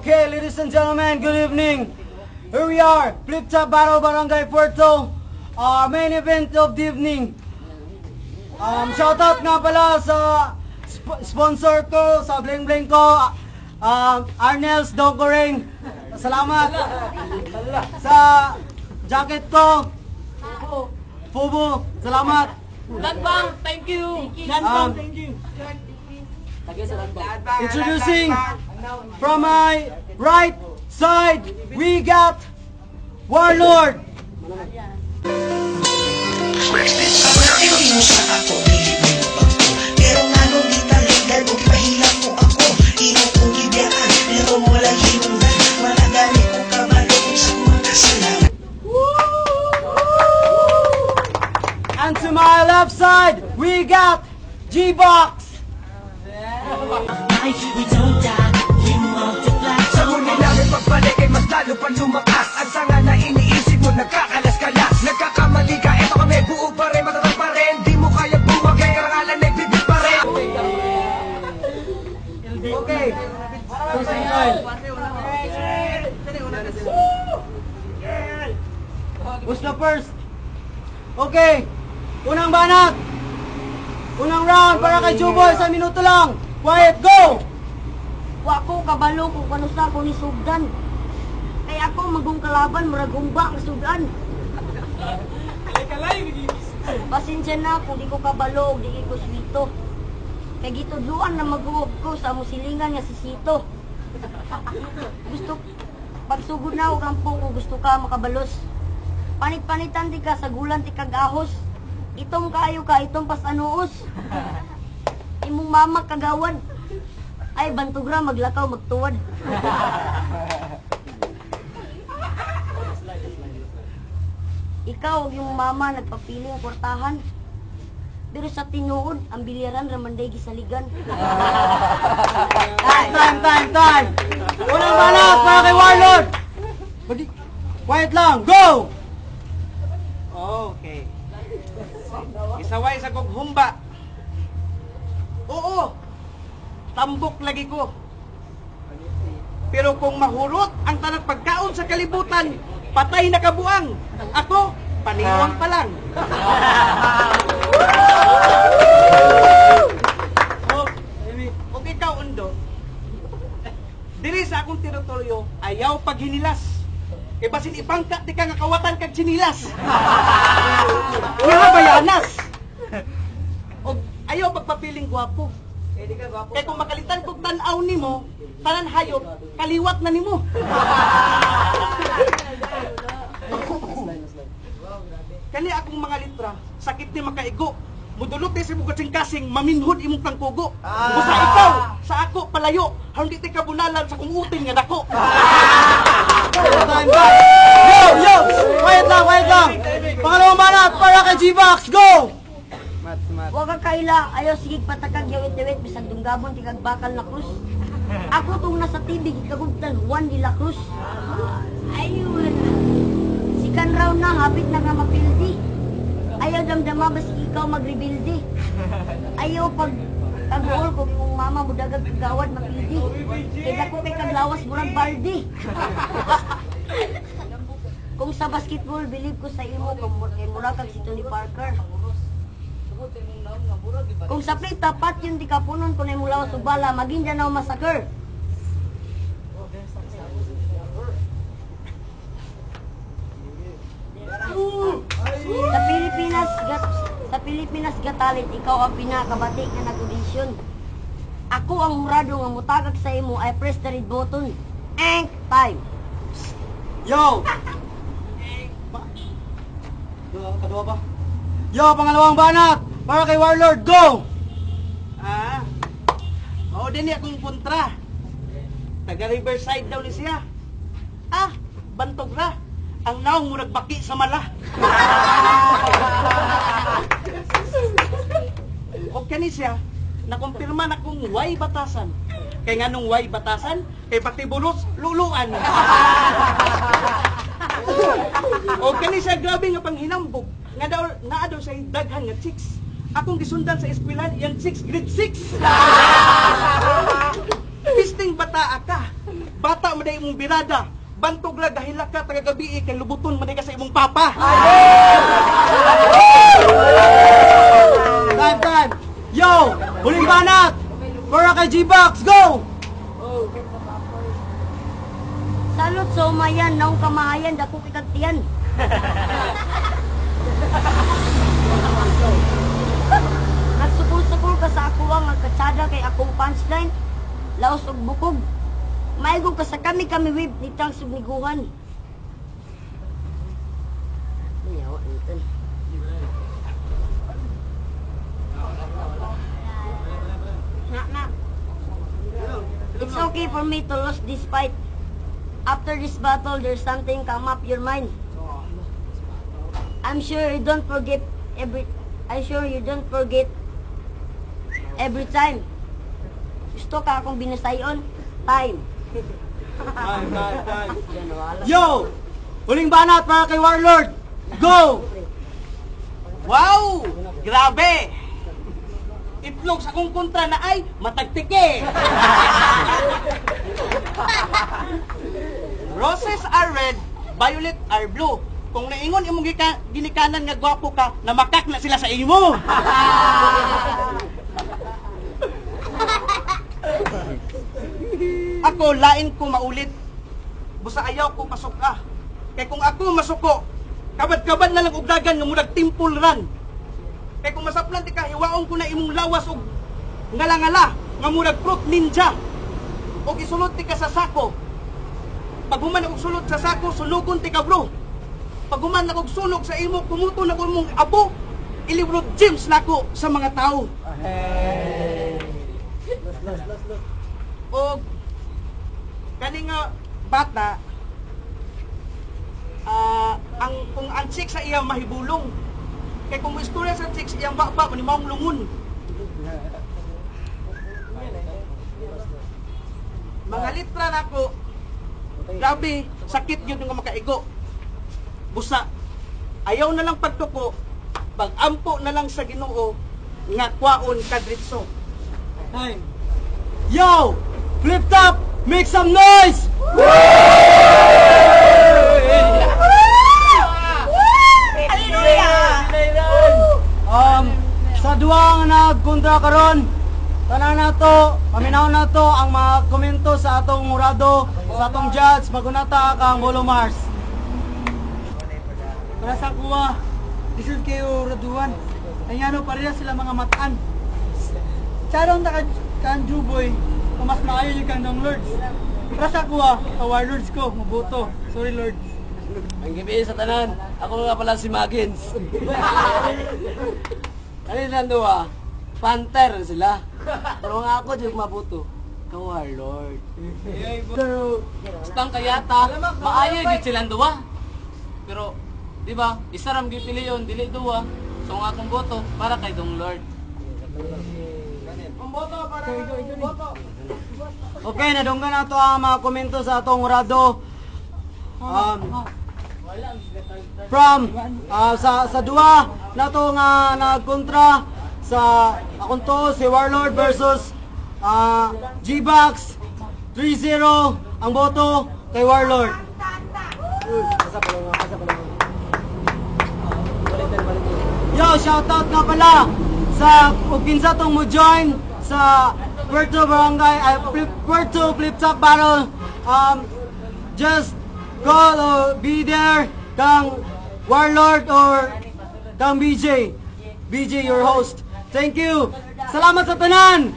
Okay, ladies and gentlemen, good evening. Here we are, Flip Top Battle Barangay Puerto, our main event of the evening. Shoutout nga pala sa sponsor ko, sa bling bling ko, Arnels Dogoreng. Salamat. Sa jacket ko, Fubu, salamat. Lanbang, thank you. Um, Thank you. Introducing from my right side, we got Warlord. Hindi mo sa ako, bilib mo yung pagko. Pero nga nung di taligan, kung mahilap mo ako. Ino kong gibiyakan, pero walang hinungan. Malagani ko kabalo kung sa mga kasalanan. And to my left side, we got G-Box. We don't die, we multiply. Sa huli namin pagbalik ay mas lalo pa lumakas. Ang sanga na iniisip mo nagkakalas-kalas. Nagkakamali ka, eto kami buo pa rin, matatag pa rin. Di mo kaya bumagay, karangalan ay bibig pa rin. Okay. Closing time. Who's the first? Okay. Unang banat. Unang round para kay Juboy sa minuto lang. Quiet, go! Wa ko kabalo kung kano sa ko ni sugdan. Kay ako magong kalaban murag gumba ang sugdan. Pasensya na kung di ko kabalo, di ko swito. Kay gitudluan na mag-uog ko sa musilingan nga si Sito. Gusto pagsugod na og rampo kung gusto ka makabalos. Panit-panitan di ka sa gulan ti kag ahos. Itong kayo ka, itong pasanuos. Imong mama kagawan. Ay, bantugra, maglakaw, magtuwad. Ikaw, yung mama, nagpapiling kwartahan. Pero sa tinuod, ang biliran, ramanday gisaligan. Time! Unang banat para kay Warlord. Quiet lang, go! Okay. Isaway sa kong humba. Oo. Tambok lagi ko. Pero kung mahurot ang tanang pagkaon sa kalibutan, patay na kabuang. Ako, paniwang pa lang. O ikaw, Undo, diri sa akong teritoryo, ayaw paghinilas. Kay basin ipangka, di ka nga kawatan kag sinilas. Bayanas. O ayaw pagpapiling gwapo. Kaya kung makalitan kong tanaw nimo, tanan hayop, kaliwat na nimo. Kani akong mga litra, sakit ni makaigo. Mudulot sa imong kasing-kasing, maminhod imong tangkugo. Busa ikaw, sa ako palayo, hindi ti kabunalan sa kung uting nga dako. Time. Yo! Quiet lang. Pangalawang banat para kay G-Box, go! Huwag ka kaila, ayaw sigig patakag yawit-yawit, bisag dunggabon, tigag bakal na krus. Ako tong nasa tibig, ikagugtan, Juan de la Cruz. Ayun. Sikan raw na, hapit na nga mapildi. Ayaw damdama, basi ikaw magrebildi. Ayaw pag kaguol ko, kung mama mo dagag kagawad mapildi. Kaya ko kay kaglawas murag baldi. Kung sa basketball, believe ko sa imo, kay murag kag si Tony Parker. Kung sa play tapat yun di kapunon kung mula sa bala, maging dyan ako massacre. Sa Pilipinas Got Talent, ikaw ang pinakabati nga nag-audition. Ako ang murado nga mutagag sa imo, I press the red button. And time. Yo! Kadua pa? Yo, pangalawang banat para kay Warlord, go! Mao din ni akong kontra. Taga Riverside daw ni siya. Bantog ra. Ang naong murag baki sa mala. O kani siya, nakumpirma na kung way batasan. Kay nga nung way batasan, kay pati bulos, luluan. O kani siya grabe nga panghinambog. Nga daw, naa daw siya daghan nga chicks. Akong gisundan sa eskwelahan, yan 6, grade 6. Pisting bataa ka. bata man imong birada, bantog la dahil ka taga gabi kay lubuton man ka sa imong papa. Time! Yo! Huling banat! Para kay G-Box, go! Salot sa umayan, naong kamahayan, dako kikagtiyan. Nagsukul-sukul ka sa ako ang nagkatsada kay akong punchline. Laos og bukog. Maigog ka sa kami wib nitang sugniguhan. Ayaw, Anton. Na. It's okay for me to lose this fight. After this battle, there's something come up your mind. I'm sure you don't forget every time. Gusto ka akong binasayon? Time. Yo! Huling banat para kay Warlord, go! Wow! Grabe! Itlog sa kong kontra na ay matagtike. Roses are red, violet are blue. Kung naingon imong ginikanan nga gwapo ka, namakak na sila sa imo. Ako, lain ko maulit. Busa ayaw ko pasok ka. Kay kung ako masuko, kabad-kabad na lang og dagan nga murag temple run. Kay kung masaplan ti ka, hiwaon ko na imong lawas og ngala-ngala nga murag fruit ninja. Og isulod ti ka sa sako. Pag human og sulod sa sako, sulugon ti ka bro. Pag human og sulog sa imo, kumuto na ko mong abo. Ilibro James nako sa mga tao. Og kani nga bata, kung ang chick sa iya mahibulong, kay kung istorya sa chick iyang baba ni maong lungon. Mga litra nako, grabe sakit yun nga makaigo. Busa ayaw na lang pagtuko, pag-ampo na lang sa Ginoo nga kwaon kadritso. Time! Yo! Flip top! Make some noise! Sa duwang nagkontra karon, tanan nato, paminahon nato ang mga komento sa atong murado, sa atong judge, magunata kang Bolo Mars. Para sa kuha, disod kayo raduan. Ay ano, pareha sila mga mataan. Charong na kan Juboy, mas maayo yung kang ng Lords. Para sa kuha, Warlords ko, mabuto. Sorry Lords. Ang gabi sa tanan, ako nga pala si Magins. Kanina dua, Panther sila. Pero nga ako di mabuto. Warlord. Pero, stang kayata, maayo gid silang duwa. Pero, di ba, isa ram gipili yun, dili duwa. So nga akong boto, para kay Dong Lord. Okay, nadunggan na to ang mga komento sa atong murado. From sa duwa na to nga nagkontra sa akong to si Warlord versus G-Box 3-0 ang boto kay Warlord. Yo, shoutout nga pala sa kung kinsa tong mo join sa Puerto Flip Top Battle. Just call or be there kang Warlord or kang BJ your host. Thank you. Salamat sa tanan.